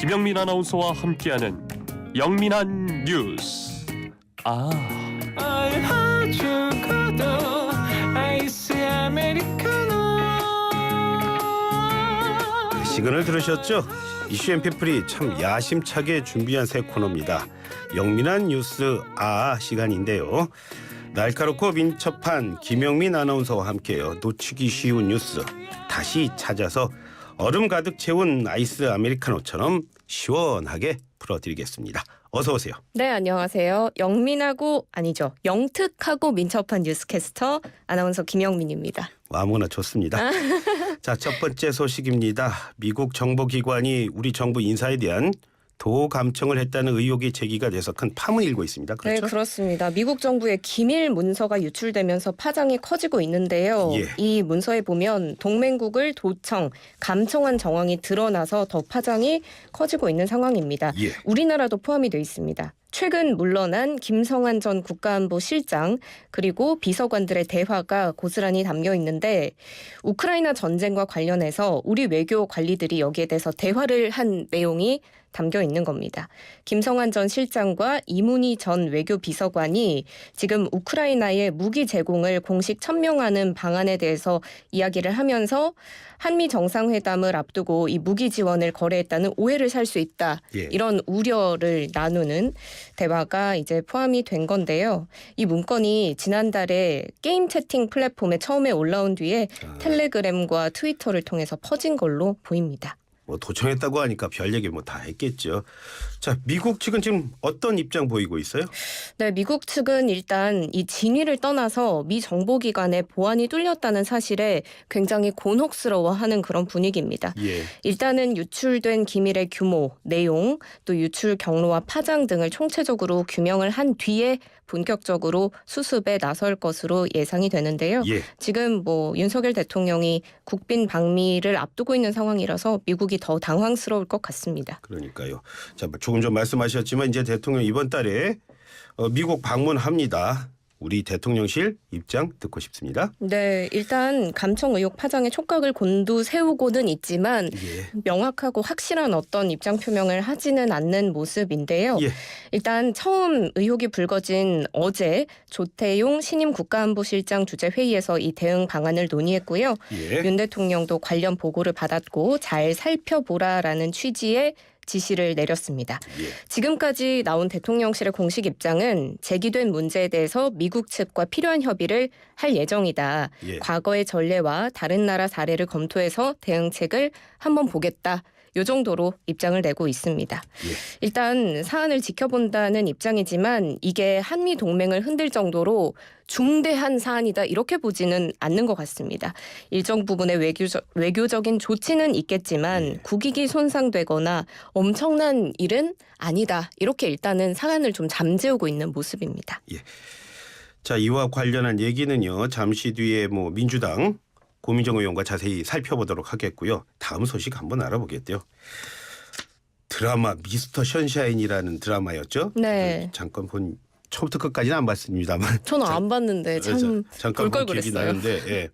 김영민 아나운서와 함께하는 영민한 뉴스. 시간을 들으셨죠? 이슈 엠피플이 참 야심차게 준비한 새 코너입니다. 영민한 뉴스 시간인데요. 날카롭고 민첩한 김영민 아나운서와 함께요. 놓치기 쉬운 뉴스 다시 찾아서 얼음 가득 채운 아이스 아메리카노처럼 시원하게 풀어드리겠습니다. 어서 오세요. 네, 안녕하세요. 영특하고 민첩한 뉴스캐스터 아나운서 김영민입니다. 아무나 좋습니다. 자, 첫 번째 소식입니다. 미국 정보기관이 우리 정부 인사에 대한 도어 감청을 했다는 의혹이 제기가 돼서 큰 파문이 일고 있습니다. 그렇죠? 네, 그렇습니다. 미국 정부의 기밀 문서가 유출되면서 파장이 커지고 있는데요. 예. 이 문서에 보면 동맹국을 도청, 감청한 정황이 드러나서 더 파장이 커지고 있는 상황입니다. 예. 우리나라도 포함이 돼 있습니다. 최근 물러난 김성한 전 국가안보실장 그리고 비서관들의 대화가 고스란히 담겨 있는데 우크라이나 전쟁과 관련해서 우리 외교 관리들이 여기에 대해서 대화를 한 내용이 담겨 있는 겁니다. 김성한 전 실장과 이문희 전 외교 비서관이 지금 우크라이나의 무기 제공을 공식 천명하는 방안에 대해서 이야기를 하면서 한미 정상회담을 앞두고 이 무기 지원을 거래했다는 오해를 살 수 있다. 예. 이런 우려를 나누는 대화가 이제 포함이 된 건데요. 이 문건이 지난달에 게임 채팅 플랫폼에 처음에 올라온 뒤에 텔레그램과 트위터를 통해서 퍼진 걸로 보입니다. 도청했다고 하니까 별 얘기 다 했겠죠. 자, 미국 측은 지금 어떤 입장 보이고 있어요? 네, 미국 측은 일단 이 진위를 떠나서 미 정보기관의 보안이 뚫렸다는 사실에 굉장히 곤혹스러워하는 그런 분위기입니다. 예. 일단은 유출된 기밀의 규모, 내용, 또 유출 경로와 파장 등을 총체적으로 규명을 한 뒤에 본격적으로 수습에 나설 것으로 예상이 되는데요. 예. 지금 윤석열 대통령이 국빈 방미를 앞두고 있는 상황이라서 미국이 더 당황스러울 것 같습니다. 그러니까요. 자, 조금 전 말씀하셨지만 이제 대통령 이번 달에 미국 방문합니다. 우리 대통령실 입장 듣고 싶습니다. 네, 일단 감청 의혹 파장에 촉각을 곤두세우고는 있지만 명확하고 확실한 어떤 입장 표명을 하지는 않는 모습인데요. 예. 일단 처음 의혹이 불거진 어제 조태용 신임 국가안보실장 주재 회의에서 이 대응 방안을 논의했고요. 예. 윤 대통령도 관련 보고를 받았고 잘 살펴보라라는 취지의 지시를 내렸습니다. 예. 지금까지 나온 대통령실의 공식 입장은 제기된 문제에 대해서 미국 측과 필요한 협의를 할 예정이다. 예. 과거의 전례와 다른 나라 사례를 검토해서 대응책을 한번 보겠다. 이 정도로 입장을 내고 있습니다. 예. 일단 사안을 지켜본다는 입장이지만 이게 한미 동맹을 흔들 정도로 중대한 사안이다 이렇게 보지는 않는 것 같습니다. 일정 부분의 외교적인 조치는 있겠지만 국익이 손상되거나 엄청난 일은 아니다. 이렇게 일단은 사안을 좀 잠재우고 있는 모습입니다. 예. 자, 이와 관련한 얘기는요. 잠시 뒤에 민주당 고민정 의원과 자세히 살펴보도록 하겠고요. 다음 소식 한번 알아보겠대요. 드라마 미스터 션샤인이라는 드라마였죠. 네. 잠깐 본 처음부터 끝까지는 안 봤습니다만. 저는 안 봤는데 참 잠깐 볼 걸 본 기억이 그랬어요. 나는데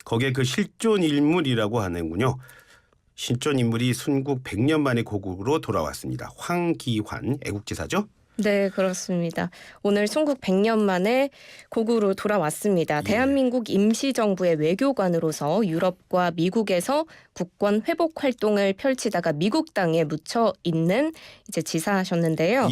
거기에 그 실존 인물이라고 하는군요. 실존 인물이 순국 100년 만에 고국으로 돌아왔습니다. 황기환 애국지사죠. 네, 그렇습니다. 오늘 순국 100년 만에 고국으로 돌아왔습니다. 대한민국 임시정부의 외교관으로서 유럽과 미국에서 국권 회복 활동을 펼치다가 미국 땅에 묻혀 있는 이제 지사하셨는데요.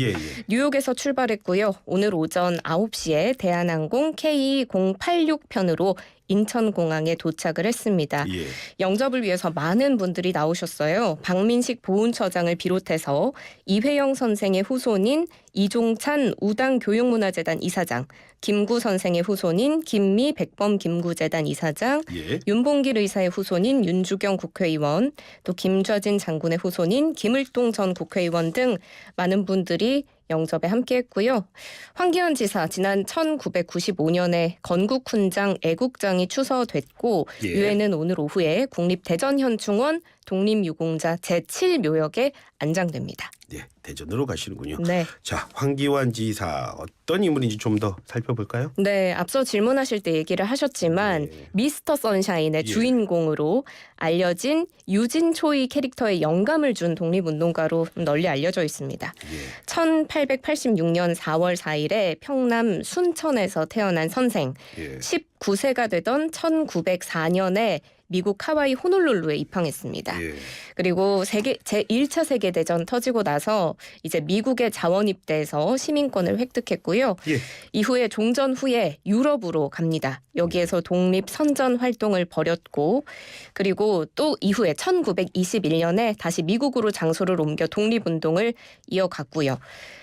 뉴욕에서 출발했고요. 오늘 오전 9시에 대한항공 K086편으로 인천공항에 도착을 했습니다. 영접을 위해서 많은 분들이 나오셨어요. 박민식 보훈처장을 비롯해서 이회영 선생의 후손인 이종찬 우당교육문화재단 이사장, 김구 선생의 후손인 김미 백범 김구재단 이사장, 윤봉길 의사의 후손인 윤주경 국회의원, 또 김좌진 장군의 후손인 김을동 전 국회의원 등 많은 분들이 영접에 함께했고요. 황기현 지사 지난 1995년에 건국훈장 애국장이 추서됐고 유해는 오늘 오후에 국립대전현충원 독립유공자 제7묘역에 안장됩니다. 예, 대전으로 가시는군요. 네. 자, 황기환 지사 어떤 인물인지 좀 더 살펴볼까요? 네, 앞서 질문하실 때 얘기를 하셨지만 네. 미스터 선샤인의 예. 주인공으로 알려진 유진초이 캐릭터에 영감을 준 독립운동가로 널리 알려져 있습니다. 예. 1886년 4월 4일에 평남 순천에서 태어난 선생, 예. 19세가 되던 1904년에 미국 하와이 호놀룰루에 입항했습니다. 예. 그리고 제1차 세계대전 터지고 나서 이제 미국에 자원 입대해서 시민권을 획득했고요. 예. 이후에 종전 후에 유럽으로 갑니다. 여기에서 독립 선전 활동을 벌였고 그리고 또 이후에 1921년에 다시 미국으로 장소를 옮겨 독립운동을 이어갔고요.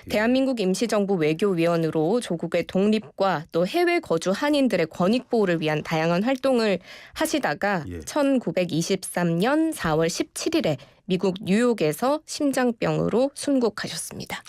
대한민국 임시정부 외교위원으로 조국의 독립과 또 해외 거주 한인들의 권익 보호를 위한 다양한 활동을 하시다가 예. 1923년 4월 17일에 미국 뉴욕에서 심장병으로 순국하셨습니다.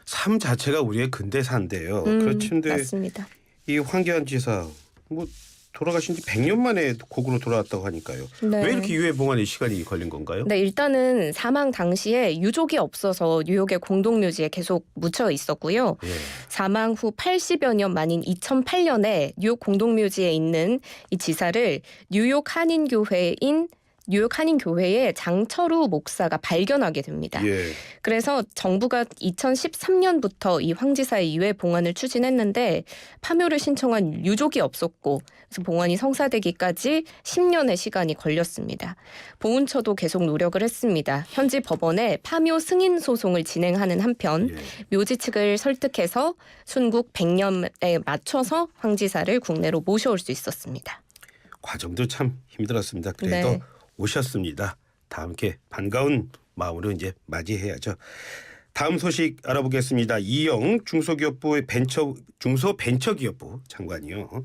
삶 자체가 우리의 근대사인데요. 그렇는데 맞습니다. 이 황기환 지사 뭐 돌아가신 지 100년 만에 고국으로 돌아왔다고 하니까요. 네. 왜 이렇게 유해 봉환에 시간이 걸린 건가요? 네, 일단은 사망 당시에 유족이 없어서 뉴욕의 공동묘지에 계속 묻혀 있었고요. 예. 사망 후 80여 년 만인 2008년에 뉴욕 공동묘지에 있는 이 지사를 뉴욕 한인교회의 장철우 목사가 발견하게 됩니다. 예. 그래서 정부가 2013년부터 이 황지사의 유해 봉환을 추진했는데 파묘를 신청한 유족이 없었고 그래서 봉환이 성사되기까지 10년의 시간이 걸렸습니다. 보훈처도 계속 노력을 했습니다. 현지 법원에 파묘 승인 소송을 진행하는 한편 예. 묘지 측을 설득해서 순국 100년에 맞춰서 황지사를 국내로 모셔올 수 있었습니다. 과정도 참 힘들었습니다. 그래도 네. 오셨습니다. 다 함께 반가운 마음으로 이제 맞이해야죠. 다음 소식 알아보겠습니다. 이영 중소벤처기업부 장관이요.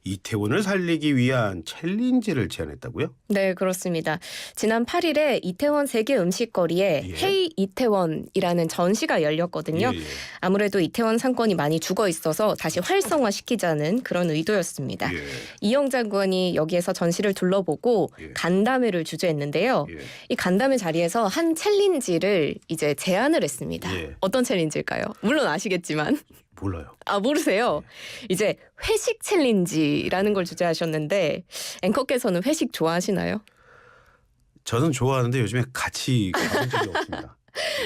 이태원을 살리기 위한 챌린지를 제안했다고요? 네, 그렇습니다. 지난 8일에 이태원 세계 음식거리에 예. 헤이 이태원이라는 전시가 열렸거든요. 예, 예. 아무래도 이태원 상권이 많이 죽어 있어서 다시 활성화시키자는 그런 의도였습니다. 예. 이영 장관이 여기에서 전시를 둘러보고 예. 간담회를 주재했는데요. 예. 이 간담회 자리에서 한 챌린지를 이제 제안을 했습니다. 예. 어떤 챌린지일까요? 물론 아시겠지만. 몰라요. 아, 모르세요? 이제 회식 챌린지라는 걸 주재하셨는데 앵커께서는 회식 좋아하시나요? 저는 좋아하는데 요즘에 같이 가본 적이 없습니다.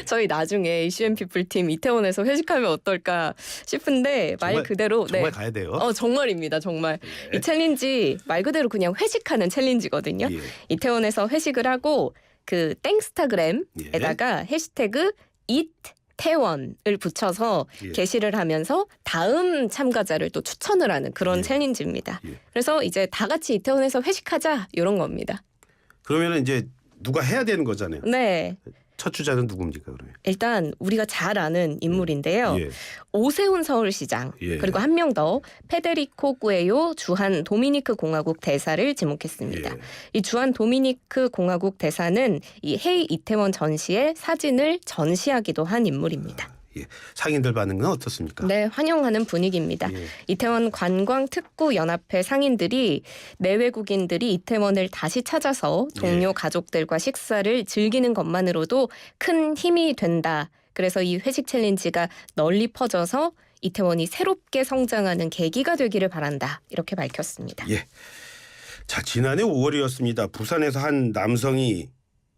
저희 나중에 이슈앤피플 팀 이태원에서 회식하면 어떨까 싶은데 말 정말, 그대로 정말 가야 돼요. 정말입니다. 정말. 예. 이 챌린지 말 그대로 그냥 회식하는 챌린지거든요. 예. 이태원에서 회식을 하고 그 땡스타그램에다가 해시태그 이태원을 붙여서 예. 게시를 하면서 다음 참가자를 또 추천을 하는 그런 예. 챌린지입니다. 예. 그래서 이제 다 같이 이태원에서 회식하자 이런 겁니다. 그러면 이제 누가 해야 되는 거잖아요. 네. 첫 주자는 누굽니까 그러면? 일단 우리가 잘 아는 인물인데요. 예. 오세훈 서울시장 예. 그리고 한 명 더 페데리코 구에요 주한 도미니크 공화국 대사를 지목했습니다. 예. 이 주한 도미니크 공화국 대사는 이 헤이 이태원 전시에 사진을 전시하기도 한 인물입니다. 예. 상인들 반응은 어떻습니까? 네, 환영하는 분위기입니다. 예. 이태원 관광특구연합회 상인들이 내외국인들이 이태원을 다시 찾아서 동료 예. 가족들과 식사를 즐기는 것만으로도 큰 힘이 된다. 그래서 이 회식 챌린지가 널리 퍼져서 이태원이 새롭게 성장하는 계기가 되기를 바란다. 이렇게 밝혔습니다. 예. 자, 지난해 5월이었습니다. 부산에서 한 남성이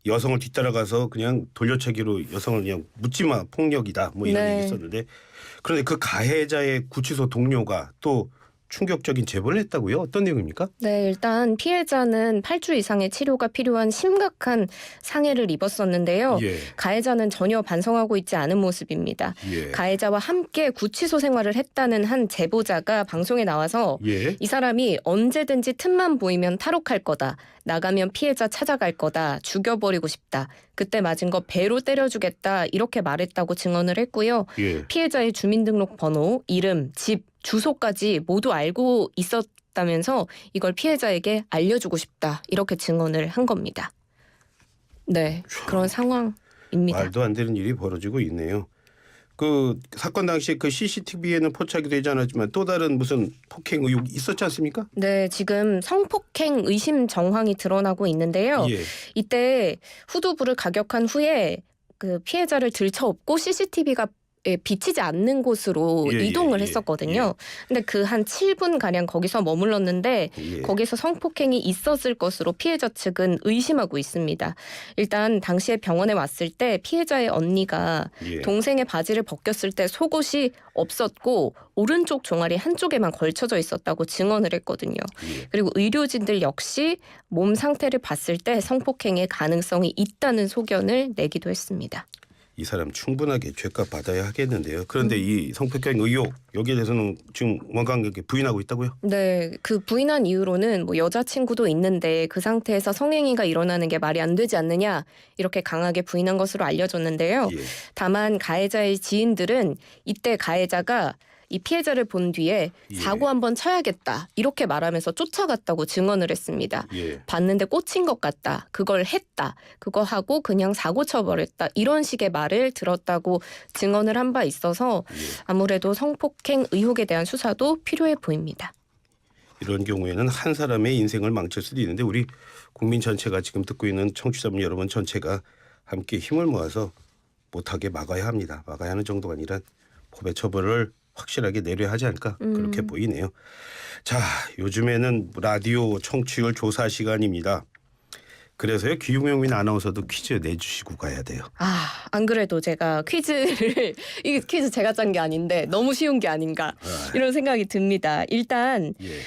여성을 뒤따라가서 그냥 돌려차기로 여성을 그냥 묻지마 폭력이다 뭐 이런 네. 얘기 있었는데 그런데 그 가해자의 구치소 동료가 또 충격적인 제보를 했다고요? 어떤 내용입니까? 네, 일단 피해자는 8주 이상의 치료가 필요한 심각한 상해를 입었었는데요. 예. 가해자는 전혀 반성하고 있지 않은 모습입니다. 예. 가해자와 함께 구치소 생활을 했다는 한 제보자가 방송에 나와서 예. 이 사람이 언제든지 틈만 보이면 탈옥할 거다. 나가면 피해자 찾아갈 거다. 죽여버리고 싶다. 그때 맞은 거 배로 때려주겠다. 이렇게 말했다고 증언을 했고요. 예. 피해자의 주민등록번호, 이름, 집, 주소까지 모두 알고 있었다면서 이걸 피해자에게 알려주고 싶다. 이렇게 증언을 한 겁니다. 네, 그런 상황입니다. 말도 안 되는 일이 벌어지고 있네요. 그 사건 당시에 그 CCTV에는 포착이 되지 않았지만 또 다른 무슨 폭행 의혹이 있었지 않습니까? 네, 지금 성폭행 의심 정황이 드러나고 있는데요. 예. 이때 후두부를 가격한 후에 그 피해자를 들쳐업고 CCTV가 비치지 않는 곳으로 예, 이동을 예, 했었거든요. 근데 그 한 7분 가량 거기서 머물렀는데 예. 거기서 성폭행이 있었을 것으로 피해자 측은 의심하고 있습니다. 일단 당시에 병원에 왔을 때 피해자의 언니가 예. 동생의 바지를 벗겼을 때 속옷이 없었고 오른쪽 종아리 한쪽에만 걸쳐져 있었다고 증언을 했거든요. 예. 그리고 의료진들 역시 몸 상태를 봤을 때 성폭행의 가능성이 있다는 소견을 내기도 했습니다. 이 사람 충분하게 죄값 받아야 하겠는데요. 그런데 이 성폭행 의혹 여기에 대해서는 지금 원광에게 부인하고 있다고요? 네, 그 부인한 이유로는 뭐 여자친구도 있는데 그 상태에서 성행위가 일어나는 게 말이 안 되지 않느냐 이렇게 강하게 부인한 것으로 알려졌는데요. 예. 다만 가해자의 지인들은 이때 가해자가 이 피해자를 본 뒤에 예. 사고 한번 쳐야겠다 이렇게 말하면서 쫓아갔다고 증언을 했습니다. 예. 봤는데 꽂힌 것 같다. 그걸 했다. 그거 하고 그냥 사고 쳐버렸다. 이런 식의 말을 들었다고 증언을 한 바 있어서 예. 아무래도 성폭행 의혹에 대한 수사도 필요해 보입니다. 이런 경우에는 한 사람의 인생을 망칠 수도 있는데 우리 국민 전체가 지금 듣고 있는 청취자분 여러분 전체가 함께 힘을 모아서 못하게 막아야 합니다. 막아야 하는 정도가 아니라 법의 처벌을 확실하게 내려야 하지 않을까 그렇게 보이네요. 자, 요즘에는 라디오 청취율 조사 시간입니다. 그래서요 김용민 아나운서도 퀴즈 내주시고 가야 돼요. 안 그래도 제가 퀴즈를 이게 퀴즈 제가 짠 게 아닌데 너무 쉬운 게 아닌가 이런 생각이 듭니다. 일단 예.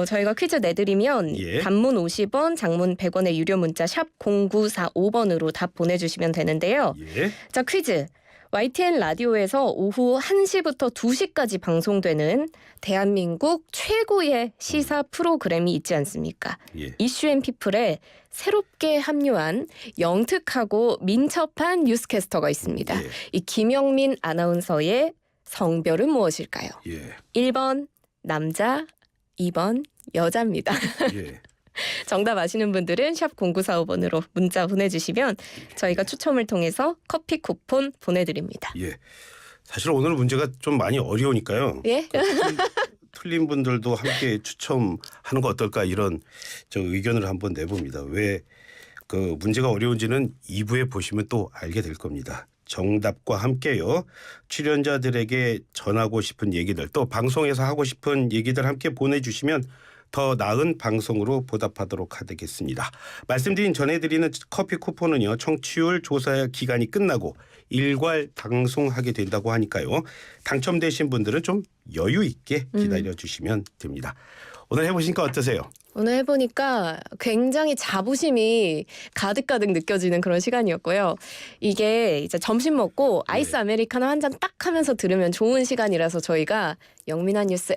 저희가 퀴즈 내드리면 예. 단문 50원, 장문 100원의 유료 문자 샵 0945번으로 답 보내주시면 되는데요. 예. 자, 퀴즈. YTN 라디오에서 오후 1시부터 2시까지 방송되는 대한민국 최고의 시사 프로그램이 있지 않습니까? 예. 이슈앤피플에 새롭게 합류한 영특하고 민첩한 뉴스캐스터가 있습니다. 예. 이 김영민 아나운서의 성별은 무엇일까요? 예. 1번 남자, 2번 여자입니다. 예. 정답 아시는 분들은 샵 0945번으로 문자 보내주시면 저희가 추첨을 통해서 커피 쿠폰 보내드립니다. 예. 사실 오늘 문제가 좀 많이 어려우니까요. 예? 틀린 분들도 함께 추첨하는 거 어떨까 이런 저 의견을 한번 내봅니다. 왜 그 문제가 어려운지는 2부에 보시면 또 알게 될 겁니다. 정답과 함께요. 출연자들에게 전하고 싶은 얘기들 또 방송에서 하고 싶은 얘기들 함께 보내주시면 더 나은 방송으로 보답하도록 하겠습니다. 말씀드린 전해드리는 커피 쿠폰은요. 청취율 조사 기간이 끝나고 일괄 방송하게 된다고 하니까요. 당첨되신 분들은 좀 여유 있게 기다려주시면 됩니다. 오늘 해보시니까 어떠세요? 오늘 해보니까 굉장히 자부심이 가득가득 느껴지는 그런 시간이었고요. 이게 이제 점심 먹고 아이스 아메리카노 한 잔 딱 하면서 들으면 좋은 시간이라서 저희가 영민한 뉴스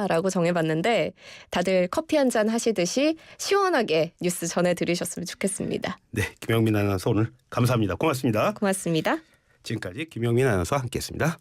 라고 정해봤는데 다들 커피 한 잔 하시듯이 시원하게 뉴스 전해드리셨으면 좋겠습니다. 네, 김영민 아나운서 오늘 감사합니다. 고맙습니다. 고맙습니다. 지금까지 김영민 아나운서와 함께했습니다.